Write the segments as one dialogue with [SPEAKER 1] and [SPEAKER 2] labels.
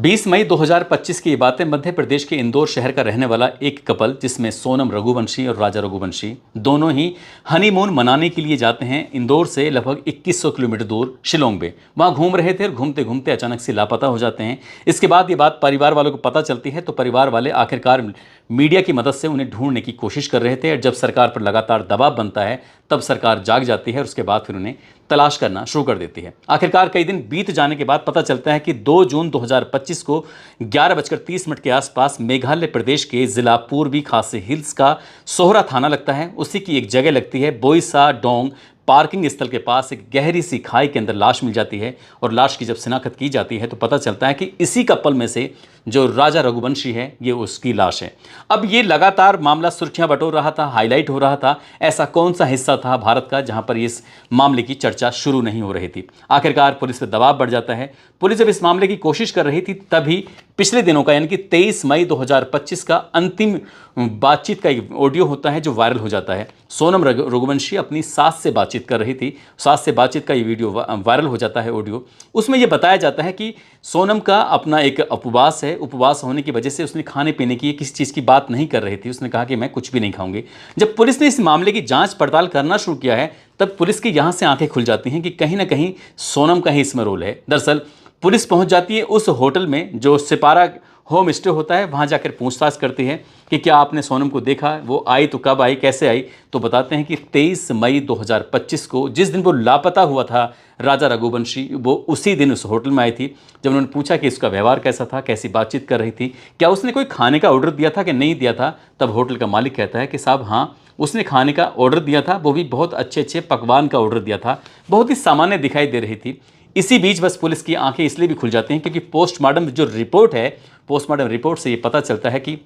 [SPEAKER 1] 20 मई 2025 की ये बातें। मध्य प्रदेश के इंदौर शहर का रहने वाला एक कपल, जिसमें सोनम रघुवंशी और राजा रघुवंशी दोनों ही हनीमून मनाने के लिए जाते हैं इंदौर से लगभग 2100 किलोमीटर दूर शिलोंग में। वहाँ घूम रहे थे और घूमते घूमते अचानक से लापता हो जाते हैं। इसके बाद ये बात परिवार वालों को पता चलती है, तो परिवार वाले आखिरकार मीडिया की मदद से उन्हें ढूंढने की कोशिश कर रहे थे। और जब सरकार पर लगातार दबाव बनता है तब सरकार जाग जाती है और उसके बाद फिर उन्हें तलाश करना शुरू कर देती है। आखिरकार कई दिन बीत जाने के बाद पता चलता है कि 2 जून 2025 को 11:30 के आसपास मेघालय प्रदेश के जिला पूर्वी खासी हिल्स का सोहरा थाना लगता है, उसी की एक जगह लगती है बोईसा डोंग पार्किंग स्थल के पास एक गहरी सी खाई के अंदर लाश मिल जाती है। और लाश की जब शिनाख्त की जाती है तो पता चलता है कि इसी कपल में से जो राजा रघुवंशी है ये उसकी लाश है। अब ये लगातार मामला सुर्खियां बटोर रहा था, हाईलाइट हो रहा था। ऐसा कौन सा हिस्सा था भारत का जहां पर इस मामले की चर्चा शुरू नहीं हो रही थी। आखिरकार पुलिस पर दबाव बढ़ जाता है। पुलिस जब इस मामले की कोशिश कर रही थी तभी पिछले दिनों का यानी कि 23 मई 2025 का अंतिम बातचीत का एक ऑडियो होता है जो वायरल हो जाता है। सोनम रघुवंशी अपनी सास से बातचीत कर रही थी। सास से बातचीत का ये वीडियो वायरल हो जाता है ऑडियो। उसमें यह बताया जाता है कि सोनम का अपना एक उपवास है। उपवास होने की वजह से उसने खाने पीने की किसी चीज़ की बात नहीं कर रही थी। उसने कहा कि मैं कुछ भी नहीं खाऊंगी। जब पुलिस ने इस मामले की जांच पड़ताल करना शुरू किया है तब पुलिस की यहाँ से आंखें खुल जाती हैं कि कहीं ना कहीं सोनम का ही इसमें रोल है। दरअसल पुलिस पहुंच जाती है उस होटल में जो सिपारा होम स्टे होता है, वहां जाकर पूछताछ करती है कि क्या आपने सोनम को देखा, वो आई तो कब आई, कैसे आई। तो बताते हैं कि 23 मई 2025 को, जिस दिन वो लापता हुआ था राजा रघुवंशी, वो उसी दिन उस होटल में आई थी। जब उन्होंने पूछा कि उसका व्यवहार कैसा था, कैसी बातचीत कर रही थी, क्या उसने कोई खाने का ऑर्डर दिया था कि नहीं दिया था, तब होटल का मालिक कहता है कि साहब हाँ, उसने खाने का ऑर्डर दिया था, वो भी बहुत अच्छे अच्छे पकवान का ऑर्डर दिया था। बहुत ही सामान्य दिखाई दे रही थी। इसी बीच बस पुलिस की आंखें इसलिए भी खुल जाती हैं क्योंकि पोस्टमार्टम जो रिपोर्ट है, पोस्टमार्टम रिपोर्ट से ये पता चलता है कि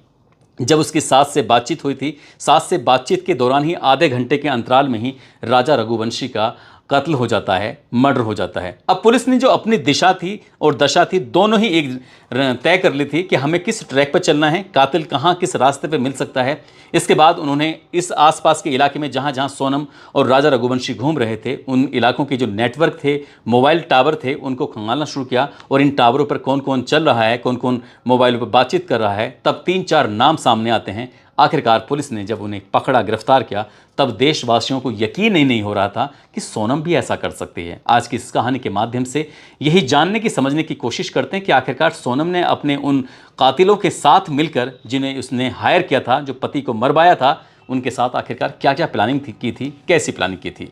[SPEAKER 1] जब उसकी सास से बातचीत हुई थी, सास से बातचीत के दौरान ही आधे घंटे के अंतराल में ही राजा रघुवंशी का कत्ल हो जाता है, मर्डर हो जाता है। अब पुलिस ने जो अपनी दिशा थी और दशा थी, दोनों ही एक तय कर ली थी कि हमें किस ट्रैक पर चलना है, कातिल कहाँ किस रास्ते पर मिल सकता है। इसके बाद उन्होंने इस आसपास के इलाके में जहाँ जहाँ सोनम और राजा रघुवंशी घूम रहे थे, उन इलाकों के जो नेटवर्क थे, मोबाइल टावर थे, उनको खंगालना शुरू किया। और इन टावरों पर कौन कौन चल रहा है, कौन कौन मोबाइल पर बातचीत कर रहा है, तब 3-4 नाम सामने आते हैं। आखिरकार पुलिस ने जब उन्हें पकड़ा, गिरफ्तार किया, तब देशवासियों को यकीन ही नहीं हो रहा था कि सोनम भी ऐसा कर सकती है। आज की इस कहानी के माध्यम से यही जानने की, समझने की कोशिश करते हैं कि आखिरकार सोनम ने अपने उन कातिलों के साथ मिलकर, जिन्हें उसने हायर किया था, जो पति को मरवाया था, उनके साथ आखिरकार क्या क्या प्लानिंग की थी, कैसी प्लानिंग की थी।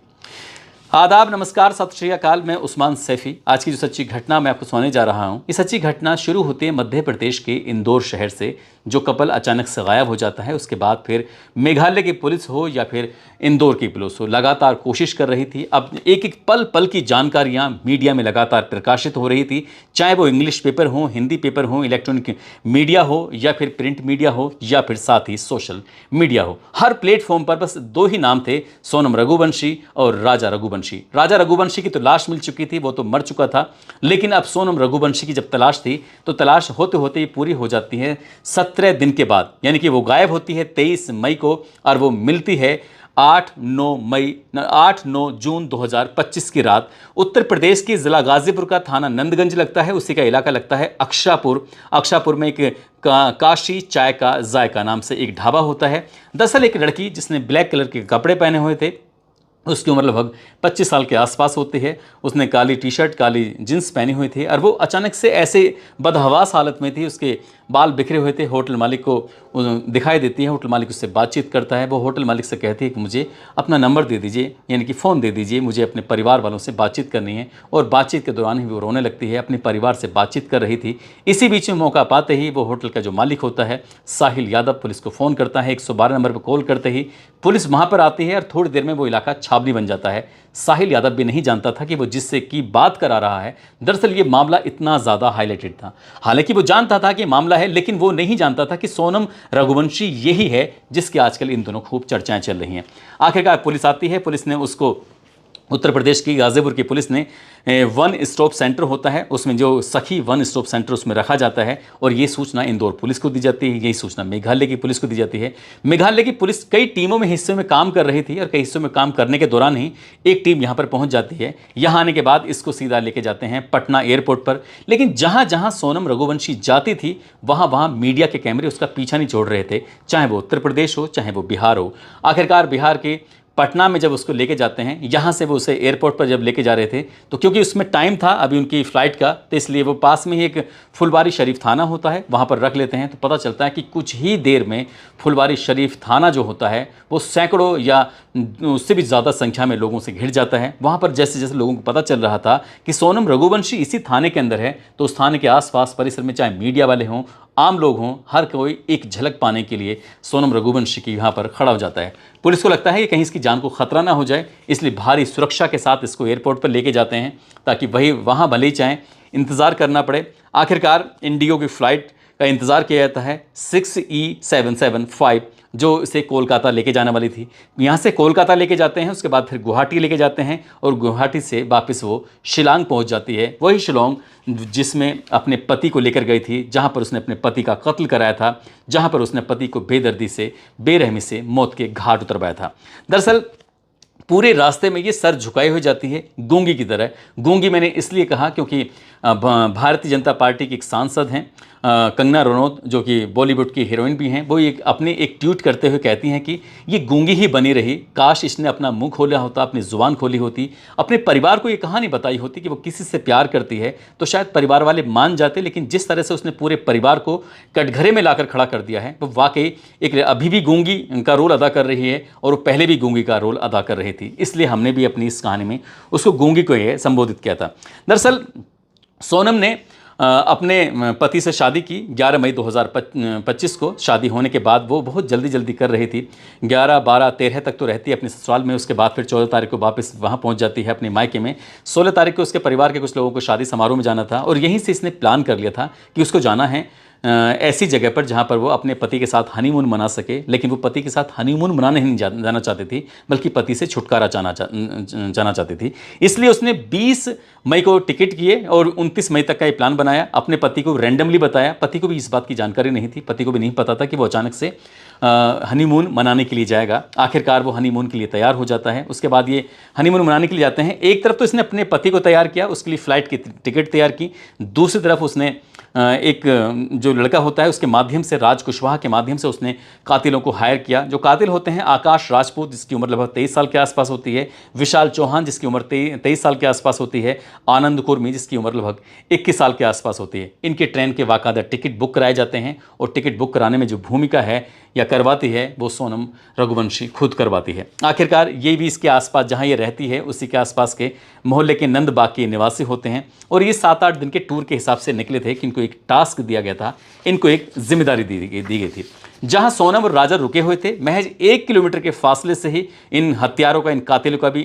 [SPEAKER 1] आदाब, नमस्कार, सत श्री अकाल। मैं उस्मान सैफी। आज की जो सच्ची घटना मैं आपको सुनाने जा रहा हूं, ये सच्ची घटना शुरू होती है मध्य प्रदेश के इंदौर शहर से। जो कपल अचानक से गायब हो जाता है, उसके बाद फिर मेघालय की पुलिस हो या फिर इंदौर की पुलिस हो, लगातार कोशिश कर रही थी। अब एक एक पल पल की जानकारियां मीडिया में लगातार प्रकाशित हो रही थी, चाहे वो इंग्लिश पेपर हो, हिंदी पेपर हो, इलेक्ट्रॉनिक मीडिया हो या फिर प्रिंट मीडिया हो या फिर साथ ही सोशल मीडिया हो। हर प्लेटफॉर्म पर बस 2 ही नाम थे, सोनम रघुवंशी और राजा रघुवंशी। राजा रघुवंशी की तो लाश मिल चुकी थी, वो तो मर चुका था। लेकिन अब सोनम रघुवंशी की जब तलाश थी तो तलाश होते होते ही पूरी हो जाती है 17 दिन के बाद। यानी कि वो गायब होती है 23 मई को और वो मिलती है 8-9 जून 2025 की रात। उत्तर प्रदेश के जिला गाजीपुर का थाना नंदगंज लगता है, उसी का इलाका लगता है अक्षापुर। अक्षापुर में एक काशी चाय का जायका नाम से एक ढाबा होता है। दरअसल एक लड़की जिसने ब्लैक कलर के कपड़े पहने हुए थे, उसकी उम्र लगभग 25 साल के आसपास होती है। उसने काली टी शर्ट, काली जींस पहनी हुई थी और वो अचानक से ऐसे बदहवास हालत में थी, उसके बाल बिखरे हुए थे। होटल मालिक को दिखाई देती है, होटल मालिक उससे बातचीत करता है। वो होटल मालिक से कहती है कि मुझे अपना नंबर दे दीजिए, यानी कि फ़ोन दे दीजिए, मुझे अपने परिवार वालों से बातचीत करनी है। और बातचीत के दौरान ही वो रोने लगती है, अपने परिवार से बातचीत कर रही थी। इसी बीच में मौका पाते ही वो होटल का जो मालिक होता है साहिल यादव, पुलिस को फ़ोन करता है। 112 नंबर पर कॉल करते ही पुलिस वहाँ पर आती है और थोड़ी देर में वो इलाका छावनी बन जाता है। साहिल यादव भी नहीं जानता था कि वो जिससे की बात करा रहा है, दरअसल ये मामला इतना ज़्यादा हाईलाइटेड था। हालांकि वो जानता था कि मामला है, लेकिन वो नहीं जानता था कि सोनम रघुवंशी यही है जिसकी आजकल इन दोनों खूब चर्चाएं चल रही हैं। आखिरकार पुलिस आती है, पुलिस ने उसको उत्तर प्रदेश की गाज़ीपुर की पुलिस ने वन स्टॉप सेंटर होता है, उसमें जो सखी वन स्टॉप सेंटर उसमें रखा जाता है और ये सूचना इंदौर पुलिस को दी जाती है, यही सूचना मेघालय की पुलिस को दी जाती है। मेघालय की पुलिस कई टीमों में हिस्सों में काम कर रही थी और कई हिस्सों में काम करने के दौरान ही एक टीम यहाँ पर पहुँच जाती है। यहाँ आने के बाद इसको सीधा लेके जाते हैं पटना एयरपोर्ट पर, लेकिन जहाँ जहाँ सोनम रघुवंशी जाती थी वहाँ वहाँ मीडिया के कैमरे उसका पीछा नहीं छोड़ रहे थे, चाहे वो उत्तर प्रदेश हो चाहे वो बिहार हो। आखिरकार बिहार के पटना में जब उसको लेके जाते हैं, यहाँ से वो उसे एयरपोर्ट पर जब लेके जा रहे थे तो क्योंकि उसमें टाइम था अभी उनकी फ़्लाइट का, तो इसलिए वो पास में ही एक फुलवारी शरीफ थाना होता है वहाँ पर रख लेते हैं। तो पता चलता है कि कुछ ही देर में फुलवारी शरीफ थाना जो होता है वो सैकड़ों या उससे भी ज़्यादा संख्या में लोगों से घिर जाता है। वहाँ पर जैसे जैसे लोगों को पता चल रहा था कि सोनम रघुवंशी इसी थाने के अंदर है, तो उस थाने के आसपास परिसर में चाहे मीडिया वाले हों आम लोग हों, हर कोई एक झलक पाने के लिए सोनम रघुवंशी की यहाँ पर खड़ा हो जाता है। पुलिस को लगता है कि कहीं इसकी जान को खतरा ना हो जाए, इसलिए भारी सुरक्षा के साथ इसको एयरपोर्ट पर लेके जाते हैं ताकि वही वहाँ भले ही चाहें इंतज़ार करना पड़े। आखिरकार इंडिगो की फ़्लाइट का इंतज़ार किया जाता है 6E775 जो इसे कोलकाता लेके जाने वाली थी। यहाँ से कोलकाता लेके जाते हैं, उसके बाद फिर गुवाहाटी लेके जाते हैं और गुवाहाटी से वापस वो शिलांग पहुँच जाती है। वही शिलांग जिसमें अपने पति को लेकर गई थी, जहाँ पर उसने अपने पति का कत्ल कराया था, जहाँ पर उसने पति को बेदर्दी से बेरहमी से मौत के घाट उतरवाया था। दरअसल पूरे रास्ते में ये सर झुकाए हुए जाती है गूंगी की तरह। गूंगी मैंने इसलिए कहा क्योंकि भारतीय जनता पार्टी की एक सांसद हैं कंगना रनौत, जो कि बॉलीवुड की हीरोइन भी हैं, वो एक ट्वीट करते हुए कहती हैं कि ये गूंगी ही बनी रही, काश इसने अपना मुंह खोला होता, अपनी ज़ुबान खोली होती, अपने परिवार को ये कहानी बताई होती कि वो किसी से प्यार करती है तो शायद परिवार वाले मान जाते, लेकिन जिस तरह से उसने पूरे परिवार को कटघरे में लाकर खड़ा कर दिया है वो वाकई एक अभी भी गूंगी का रोल अदा कर रही है और वो पहले भी गूंगी का रोल अदा कर रही थी। इसलिए हमने भी अपनी इस कहानी में उसको गूंगी को ये संबोधित किया था। दरअसल सोनम ने अपने पति से शादी की 11 मई 2025 को। शादी होने के बाद वो बहुत जल्दी जल्दी कर रही थी, 11, 12, 13 तक तो रहती है अपने ससुराल में, उसके बाद फिर 14 तारीख को वापस वहाँ पहुँच जाती है अपने मायके में। 16 तारीख को उसके परिवार के कुछ लोगों को शादी समारोह में जाना था और यहीं से इसने प्लान कर लिया था कि उसको जाना है ऐसी जगह पर जहाँ पर वो अपने पति के साथ हनीमून मना सके। लेकिन वो पति के साथ हनीमून मनाने नहीं जाना चाहती थी, बल्कि पति से छुटकारा जाना चाहती थी। इसलिए उसने 20 मई को टिकट किए और 29 मई तक का ये प्लान बनाया। अपने पति को रैंडमली बताया, पति को भी इस बात की जानकारी नहीं थी, पति को भी नहीं पता था कि वो अचानक से हनीमून मनाने के लिए जाएगा। आखिरकार वो हनीमून के लिए तैयार हो जाता है। उसके बाद ये हनीमून मनाने के लिए जाते हैं। एक तरफ तो इसने अपने पति को तैयार किया, उसके लिए फ़्लाइट की टिकट तैयार की, दूसरी तरफ उसने एक जो लड़का होता है उसके माध्यम से, राज कुशवाहा के माध्यम से उसने कातिलों को हायर किया। जो कातिल होते हैं आकाश राजपूत जिसकी उम्र लगभग 23 साल के आसपास होती है, विशाल चौहान जिसकी उम्र 23 साल के आसपास होती है, आनंद कुर्मी जिसकी उम्र लगभग 21 साल के आसपास होती है। इनके ट्रेन के बाकायदा टिकट बुक कराए जाते हैं और टिकट बुक कराने में जो भूमिका है या करवाती है वो सोनम रघुवंशी खुद करवाती है। आखिरकार ये भी इसके आसपास जहाँ ये रहती है उसी के आसपास के मोहल्ले के नंदबाग के निवासी होते हैं और ये 7-8 दिन के टूर के हिसाब से निकले थे कि इनको एक टास्क दिया गया था, इनको एक जिम्मेदारी दी गई थी। जहाँ सोनम और राजा रुके हुए थे महज 1 किलोमीटर के फासले से ही इन हत्यारों का, इन कातिलों का भी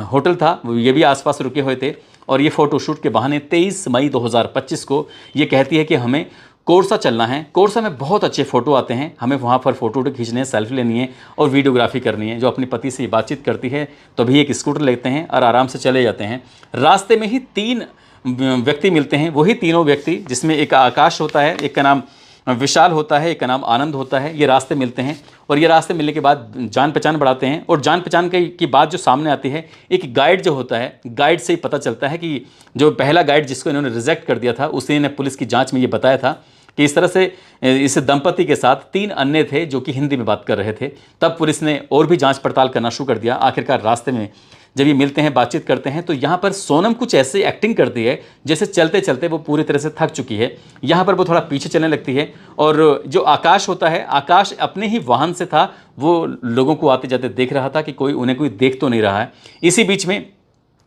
[SPEAKER 1] होटल था, ये भी आसपास रुके हुए थे। और ये फ़ोटोशूट के बहाने 23 मई 2025 को ये कहती है कि हमें कोरसा चलना है, कोरसा में बहुत अच्छे फ़ोटो आते हैं, हमें वहाँ पर फ़ोटो खींचने हैं, सेल्फी लेनी है और वीडियोग्राफी करनी है। जो अपने पति से बातचीत करती है तो भी एक स्कूटर लेते हैं और आराम से चले जाते हैं। रास्ते में ही 3 व्यक्ति मिलते हैं, वही तीनों व्यक्ति जिसमें एक आकाश होता है, एक का नाम विशाल होता है, एक का नाम आनंद होता है। ये रास्ते मिलते हैं और ये रास्ते मिलने के बाद जान पहचान बढ़ाते हैं और जान पहचान की बात जो सामने आती है, एक गाइड जो होता है, गाइड से ही पता चलता है कि जो पहला गाइड जिसको इन्होंने रिजेक्ट कर दिया था उसी ने पुलिस की जांच में ये बताया था कि इस तरह से इस दंपति के साथ 3 अन्य थे जो कि हिंदी में बात कर रहे थे। तब पुलिस ने और भी जांच पड़ताल करना शुरू कर दिया। आखिरकार रास्ते में जब ये मिलते हैं, बातचीत करते हैं, तो यहाँ पर सोनम कुछ ऐसे एक्टिंग करती है जैसे चलते चलते वो पूरी तरह से थक चुकी है। यहाँ पर वो थोड़ा पीछे चलने लगती है और जो आकाश होता है, आकाश अपने ही वाहन से था, वो लोगों को आते जाते देख रहा था कि उन्हें कोई देख तो नहीं रहा है। इसी बीच में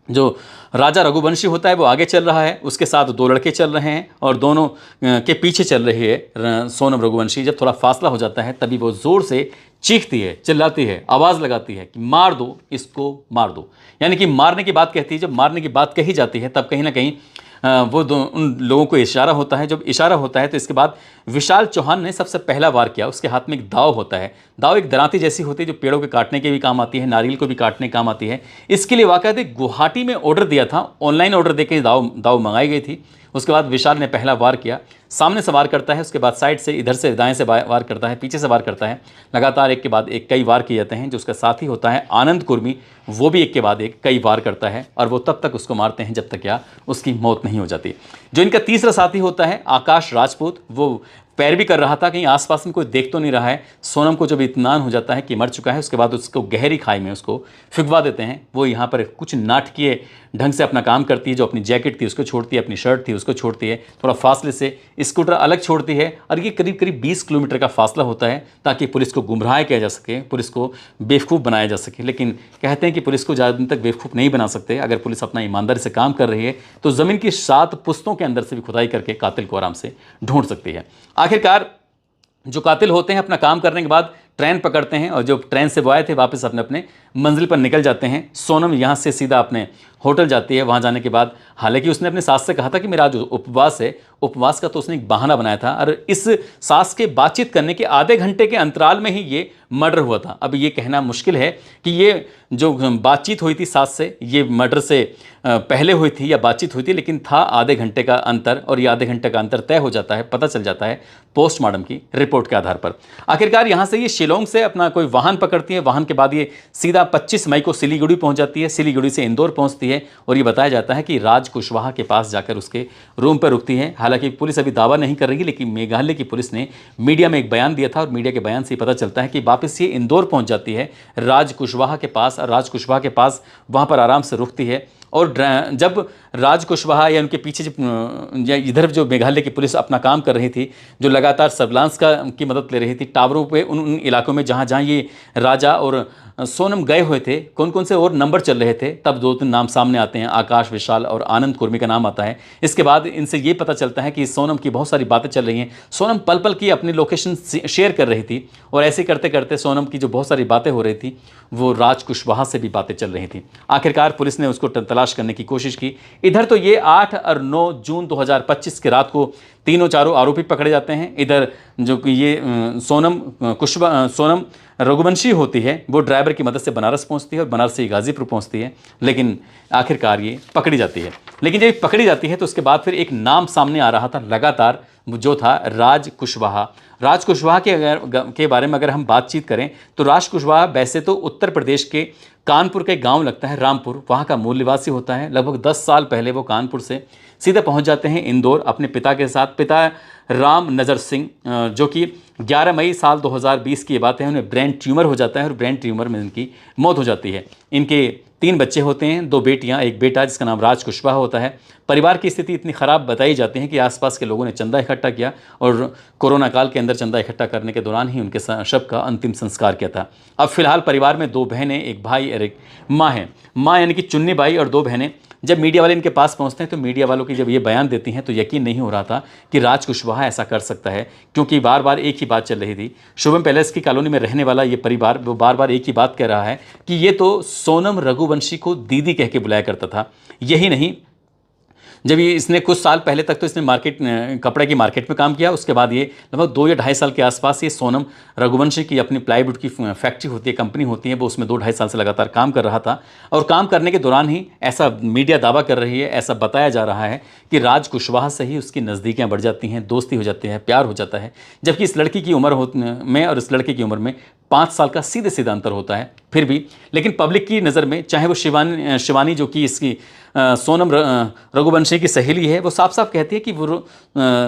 [SPEAKER 1] जो राजा रघुवंशी होता है वो आगे चल रहा है, उसके साथ 2 लड़के चल रहे हैं और दोनों के पीछे चल रही है सोनम रघुवंशी। जब थोड़ा फासला हो जाता है तभी वो ज़ोर से चीखती है, चिल्लाती है, आवाज़ लगाती है कि मार दो, इसको मार दो। यानी कि मारने की बात कहती है। जब मारने की बात कही जाती है तब कहीं ना कहीं उन लोगों को इशारा होता है। जब इशारा होता है तो इसके बाद विशाल चौहान ने सबसे पहला वार किया। उसके हाथ में एक दाव होता है। दाव एक दरांती जैसी होती है जो पेड़ों के काटने के भी काम आती है, नारियल को भी काटने के काम आती है। इसके लिए वाकई गुवाहाटी में ऑर्डर दिया था, ऑनलाइन ऑर्डर देकर दाव मंगाई गई थी। उसके बाद विशाल ने पहला वार किया, सामने से वार करता है, उसके बाद साइड से, इधर से, दाएं से वार करता है, पीछे से वार करता है। लगातार एक के बाद एक कई वार किए जाते हैं। जो उसका साथी होता है आनंद कुर्मी, वो भी एक के बाद एक कई वार करता है और वो तब तक उसको मारते हैं जब तक क्या उसकी मौत नहीं हो जाती। जो इनका तीसरा साथी होता है आकाश राजपूत, वो पैरवी कर रहा था, कहीं आसपास में कोई देख तो नहीं रहा है। सोनम को जब इत्मीनान हो जाता है कि मर चुका है, उसके बाद उसको गहरी खाई में उसको फिगवा देते हैं। वो यहाँ पर कुछ नाटकीय ढंग से अपना काम करती है। जो अपनी जैकेट थी उसको छोड़ती है, अपनी शर्ट थी उसको छोड़ती है, थोड़ा फासले से स्कूटर अलग छोड़ती है और ये करीब करीब 20 किलोमीटर का फासला होता है ताकि पुलिस को गुमराह किया जा सके, पुलिस को बेवकूफ़ बनाया जा सके। लेकिन कहते हैं कि पुलिस को ज़्यादा दिन तक बेवकूफ़ नहीं बना सकते। अगर पुलिस अपना ईमानदारी से काम कर रही है तो ज़मीन की 7 पुश्तों के अंदर से भी खुदाई करके कातिल को आराम से ढूंढ सकती है। आखिरकार जो कातिल होते हैं अपना काम करने के बाद ट्रेन पकड़ते हैं और जो ट्रेन से वो आए थे वापस अपने अपने मंजिल पर निकल जाते हैं। सोनम यहाँ से सीधा अपने होटल जाती है। वहाँ जाने के बाद हालांकि उसने अपने सास से कहा था कि मेरा जो उपवास है, उपवास का तो उसने एक बहाना बनाया था और इस सास के बातचीत करने के आधे घंटे के अंतराल में ही ये मर्डर हुआ था। अब ये कहना मुश्किल है कि ये जो बातचीत हुई थी सास से, ये मर्डर से पहले हुई थी या बातचीत हुई थी, लेकिन था आधे घंटे का अंतर और ये आधे घंटे का अंतर तय हो जाता है, पता चल जाता है पोस्टमार्टम की रिपोर्ट के आधार पर। आखिरकार यहाँ से ये शिलोंग से अपना कोई वाहन पकड़ती है। वाहन के बाद ये सीधा 25 मई को सिलीगुड़ी पहुँच जाती है। सिलीगुड़ी से इंदौर पहुँचती है और ये बताया जाता है कि राज कुशवाहा के पास जाकर उसके रूम पर रुकती है। हालांकि पुलिस अभी दावा नहीं कर रही, लेकिन मेघालय की पुलिस ने मीडिया में एक बयान दिया था और मीडिया के बयान से पता चलता है कि वापस ये इंदौर पहुँच जाती है राज कुशवाहा के पास और राज कुशवाहा के पास वहाँ पर आराम से रुकती है। और जब राज कुशवाहा या उनके पीछे या इधर जो मेघालय की पुलिस अपना काम कर रही थी, जो लगातार सर्विलांस की मदद ले रही थी टावरों पे, उन इलाकों में जहाँ जहाँ ये राजा और सोनम गए हुए थे, कौन कौन से और नंबर चल रहे थे, तब 2-3 नाम सामने आते हैं। आकाश, विशाल और आनंद कुर्मी का नाम आता है। इसके बाद इनसे ये पता चलता है कि सोनम की बहुत सारी बातें चल रही हैं। सोनम पल पल की अपनी लोकेशन शेयर कर रही थी और ऐसे करते करते सोनम की जो बहुत सारी बातें हो रही थी वो राज कुशवाहा से भी बातें चल रही थी। आखिरकार पुलिस ने उसको तलाश करने की कोशिश की। इधर तो ये 8 और 9 जून 2025 की रात को तीनों चारों आरोपी पकड़े जाते हैं। इधर जो कि ये सोनम रघुवंशी होती है, वो ड्राइवर की मदद से बनारस पहुंचती है और बनारस से गाजीपुर पहुंचती है, लेकिन आखिरकार ये पकड़ी जाती है। लेकिन जब पकड़ी जाती है तो उसके बाद फिर एक नाम सामने आ रहा था लगातार, जो था राज कुशवाहा। राज कुशवाहा के बारे में अगर हम बातचीत करें तो राज कुशवाहा वैसे तो उत्तर प्रदेश के कानपुर के गांव लगता है रामपुर, वहाँ का मूल निवासी होता है। लगभग 10 साल पहले वो कानपुर से सीधे पहुँच जाते हैं इंदौर अपने पिता के साथ। पिता राम नज़र सिंह, जो कि 11 मई साल 2020 की बात है, उन्हें ब्रेन ट्यूमर हो जाता है और ब्रेन ट्यूमर में इनकी मौत हो जाती है। इनके 3 बच्चे होते हैं, 2 बेटियां, 1 बेटा जिसका नाम राज कुशवाहा होता है। परिवार की स्थिति इतनी ख़राब बताई जाती है कि आसपास के लोगों ने चंदा इकट्ठा किया और कोरोना काल के अंदर चंदा इकट्ठा करने के दौरान ही उनके शव का अंतिम संस्कार किया था। अब फिलहाल परिवार में 2 बहनें, 1 भाई और 1 माँ है। माँ यानी कि चुन्नी बाई और 2 बहनें। जब मीडिया वाले इनके पास पहुंचते हैं तो मीडिया वालों की जब ये बयान देती हैं तो यकीन नहीं हो रहा था कि राज कुशवाहा ऐसा कर सकता है, क्योंकि बार बार एक ही बात चल रही थी। शुभम पैलेस की कॉलोनी में रहने वाला ये परिवार वो बार बार एक ही बात कह रहा है कि ये तो सोनम रघुवंशी को दीदी कह के बुलाया करता था। यही नहीं, जब ये इसने कुछ साल पहले तक तो इसने कपड़े की मार्केट में काम किया। उसके बाद ये लगभग 2 या ढाई साल के आसपास ये सोनम रघुवंशी की अपनी प्लाईवुड की फैक्ट्री होती है, कंपनी होती है, वो उसमें 2-2.5 साल से लगातार काम कर रहा था। और काम करने के दौरान ही ऐसा मीडिया दावा कर रही है, ऐसा बताया जा रहा है कि राज कुशवाहा से ही उसकी नज़दीकियाँ बढ़ जाती हैं, दोस्ती हो जाती है, प्यार हो जाता है। जबकि इस लड़की की उम्र में और इस लड़के की उम्र में 5 साल का सीधे सीधा अंतर होता है। फिर भी लेकिन पब्लिक की नज़र में, चाहे वो शिवानी जो कि इसकी सोनम रघुवंशी की सहेली है, वो साफ साफ कहती है कि वो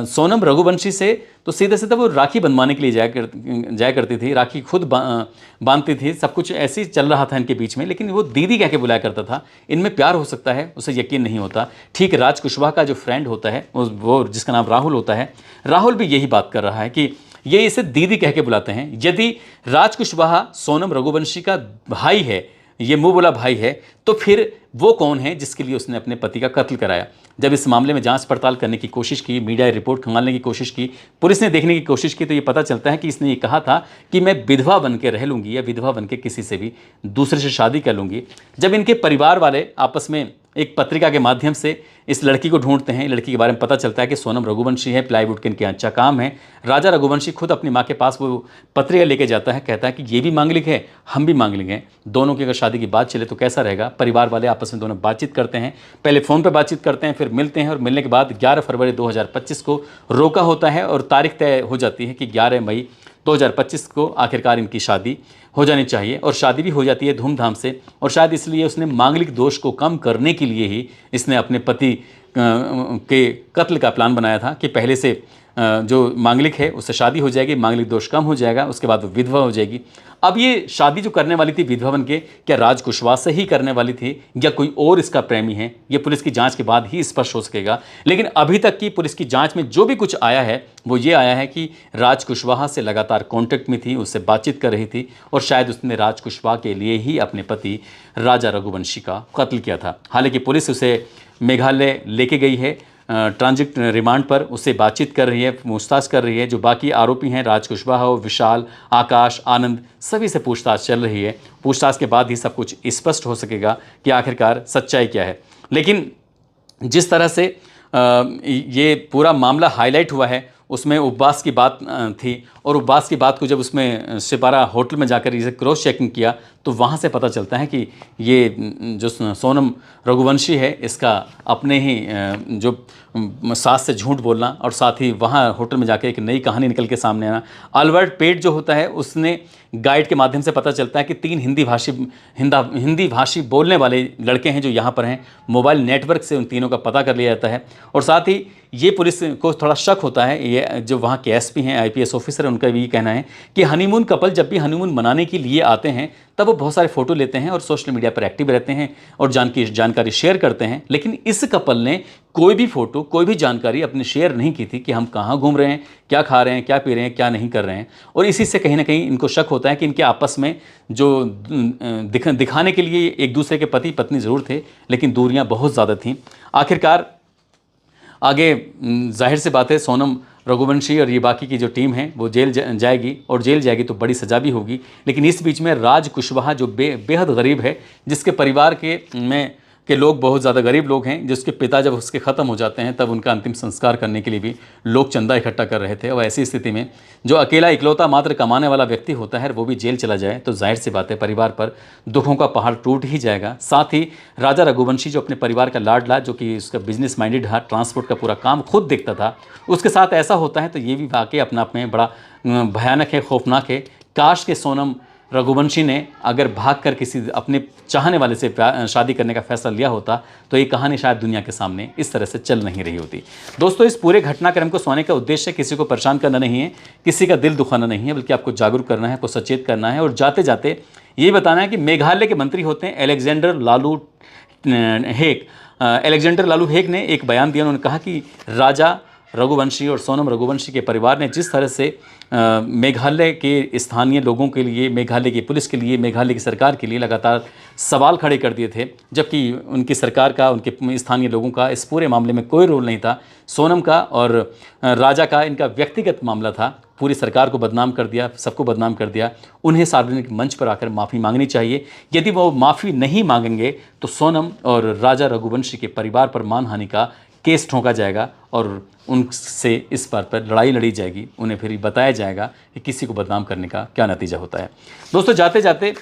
[SPEAKER 1] सोनम रघुवंशी से तो सीधे सीधे वो राखी बनवाने के लिए जाया करती थी, राखी खुद बांधती थी, सब कुछ ऐसे ही चल रहा था इनके बीच में। लेकिन वो दीदी कह के बुलाया करता था। इनमें प्यार हो सकता है, उसे यकीन नहीं होता। ठीक राज कुशवाहा का जो फ्रेंड होता है वो जिसका नाम राहुल होता है, राहुल भी यही बात कर रहा है कि ये इसे दीदी कह के बुलाते हैं। यदि राज कुशवाहा सोनम रघुवंशी का भाई है, ये मुंह बोला भाई है, तो फिर वो कौन है जिसके लिए उसने अपने पति का कत्ल कराया। जब इस मामले में जांच पड़ताल करने की कोशिश की, मीडिया रिपोर्ट खंगालने की कोशिश की, पुलिस ने देखने की कोशिश की, तो ये पता चलता है कि इसने ये कहा था कि मैं विधवा बन के रह लूँगी या विधवा बन के किसी से भी दूसरे से शादी कर लूँगी। जब इनके परिवार वाले आपस में एक पत्रिका के माध्यम से इस लड़की को ढूंढते हैं। लड़की के बारे में पता चलता है कि सोनम रघुवंशी है, प्लाईवुड के इनके अच्छा काम है। राजा रघुवंशी खुद अपनी माँ के पास वो पत्रिका लेके जाता है, कहता है कि ये भी मांगलिक है, हम भी मांगलिक हैं, दोनों की अगर शादी की बात चले तो कैसा रहेगा। परिवार वाले आपस में दोनों बातचीत करते हैं, पहले फ़ोन पर बातचीत करते हैं, फिर मिलते हैं और मिलने के बाद 11 फरवरी 2025 को रोका होता है और तारीख तय हो जाती है कि 11 मई 2025 को आखिरकार इनकी शादी हो जानी चाहिए। और शादी भी हो जाती है धूमधाम से। और शायद इसलिए उसने मांगलिक दोष को कम करने के लिए ही इसने अपने पति के कत्ल का प्लान बनाया था कि पहले से जो मांगलिक है उससे शादी हो जाएगी, मांगलिक दोष कम हो जाएगा, उसके बाद वो विधवा हो जाएगी। अब ये शादी जो करने वाली थी विधवा बन के, क्या राज कुशवाहा से ही करने वाली थी या कोई और इसका प्रेमी है, ये पुलिस की जांच के बाद ही स्पष्ट हो सकेगा। लेकिन अभी तक की पुलिस की जांच में जो भी कुछ आया है वो ये आया है कि राज कुशवाहा से लगातार कांटेक्ट में थी, उससे बातचीत कर रही थी और शायद उसने राज कुशवाहा के लिए ही अपने पति राजा रघुवंशी का कत्ल किया था। हालांकि पुलिस उसे मेघालय लेके गई है ट्रांजिट रिमांड पर, उससे बातचीत कर रही है, पूछताछ कर रही है। जो बाकी आरोपी हैं राज कुशवाहा, विशाल, आकाश, आनंद, सभी से पूछताछ चल रही है। पूछताछ के बाद ही सब कुछ स्पष्ट हो सकेगा कि आखिरकार सच्चाई क्या है। लेकिन जिस तरह से ये पूरा मामला हाईलाइट हुआ है उसमें उपवास की बात थी और उपवास की बात को जब उसमें सिपारा होटल में जाकर इसे क्रॉस चेकिंग किया तो वहाँ से पता चलता है कि ये जो सोनम रघुवंशी है इसका अपने ही जो सास से झूठ बोलना और साथ ही वहाँ होटल में जाकर एक नई कहानी निकल के सामने आना। अल्बर्ट पेट जो होता है उसने गाइड के माध्यम से पता चलता है कि 3 हिंदी भाषी बोलने वाले लड़के हैं जो यहाँ पर हैं। मोबाइल नेटवर्क से उन तीनों का पता कर लिया जाता है और साथ ही ये पुलिस को थोड़ा शक होता है, ये जो वहाँ के एसपी हैं, आईपीएस ऑफिसर, उनका भी कहना है कि हनीमून कपल जब भी हनीमून मनाने के लिए आते हैं तब वो बहुत सारे फ़ोटो लेते हैं और सोशल मीडिया पर एक्टिव रहते हैं और जानकारी शेयर करते हैं। लेकिन इस कपल ने कोई भी फ़ोटो, कोई भी जानकारी अपने शेयर नहीं की थी कि हम कहाँ घूम रहे हैं, क्या खा रहे हैं, क्या पी रहे हैं, क्या नहीं कर रहे हैं। और इसी से कहीं ना कहीं इनको शक होता है कि इनके आपस में जो दिखाने के लिए एक दूसरे के पति पत्नी ज़रूर थे लेकिन दूरियाँ बहुत ज़्यादा थीं। आखिरकार आगे जाहिर सी बात है सोनम रघुवंशी और ये बाकी की जो टीम है वो जेल जाएगी और जेल जाएगी तो बड़ी सज़ा भी होगी। लेकिन इस बीच में राज कुशवाहा जो बेहद गरीब है, जिसके परिवार के लोग बहुत ज़्यादा गरीब लोग हैं, जिसके पिता जब उसके ख़त्म हो जाते हैं तब उनका अंतिम संस्कार करने के लिए भी लोग चंदा इकट्ठा कर रहे थे। और ऐसी स्थिति में जो अकेला इकलौता मात्र कमाने वाला व्यक्ति होता है वो भी जेल चला जाए तो जाहिर सी बात है परिवार पर दुखों का पहाड़ टूट ही जाएगा। साथ ही राजा रघुवंशी जो अपने परिवार का लाडला, जो कि उसका बिजनेस माइंडेड था, ट्रांसपोर्ट का पूरा काम खुद देखता था, उसके साथ ऐसा होता है तो ये भी वाकई अपने आप में बड़ा भयानक है, खौफनाक है। काश के सोनम रघुवंशी ने अगर भागकर किसी अपने चाहने वाले से शादी करने का फैसला लिया होता तो ये कहानी शायद दुनिया के सामने इस तरह से चल नहीं रही होती। दोस्तों, इस पूरे घटनाक्रम को सुनाने का उद्देश्य किसी को परेशान करना नहीं है, किसी का दिल दुखाना नहीं है, बल्कि आपको जागरूक करना है, आपको सचेत करना है और जाते जाते ये बताना है कि मेघालय के मंत्री होते हैं अलेक्जेंडर लालू हेग ने एक बयान दिया। उन्होंने कहा कि राजा रघुवंशी और सोनम रघुवंशी के परिवार ने जिस तरह से मेघालय के स्थानीय लोगों के लिए, मेघालय की पुलिस के लिए, मेघालय की सरकार के लिए लगातार सवाल खड़े कर दिए थे, जबकि उनकी सरकार का, उनके स्थानीय लोगों का इस पूरे मामले में कोई रोल नहीं था। सोनम का और राजा का इनका व्यक्तिगत मामला था। पूरी सरकार को बदनाम कर दिया, सबको बदनाम कर दिया। उन्हें सार्वजनिक मंच पर आकर माफ़ी मांगनी चाहिए। यदि वो माफ़ी नहीं मांगेंगे तो सोनम और राजा रघुवंशी के परिवार पर मानहानि का केस ठोंका जाएगा और उनसे इस बात पर लड़ाई लड़ी जाएगी। उन्हें फिर बताया जाएगा कि किसी को बदनाम करने का क्या नतीजा होता है। दोस्तों, जाते जाते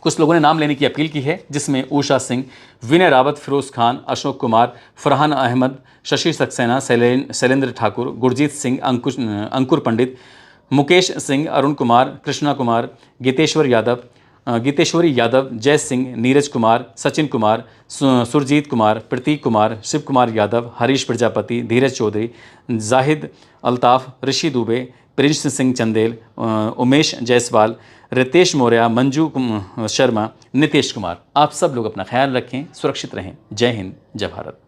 [SPEAKER 1] कुछ लोगों ने नाम लेने की अपील की है, जिसमें उषा सिंह, विनय रावत, फिरोज़ खान, अशोक कुमार, फरहान अहमद, शशि सक्सेना, शैलेंद्र ठाकुर, गुरजीत सिंह, अंकुर पंडित, मुकेश सिंह, अरुण कुमार, कृष्णा कुमार, गीतेश्वरी यादव, जय सिंह, नीरज कुमार, सचिन कुमार, सुरजीत कुमार, प्रतीक कुमार, शिव कुमार यादव, हरीश प्रजापति, धीरज चौधरी, जाहिद अल्ताफ़, ऋषि दुबे, प्रिंस सिंह चंदेल, उमेश जायसवाल, रितेश मौर्य, मंजू शर्मा, नितेश कुमार। आप सब लोग अपना ख्याल रखें, सुरक्षित रहें। जय हिंद, जय भारत।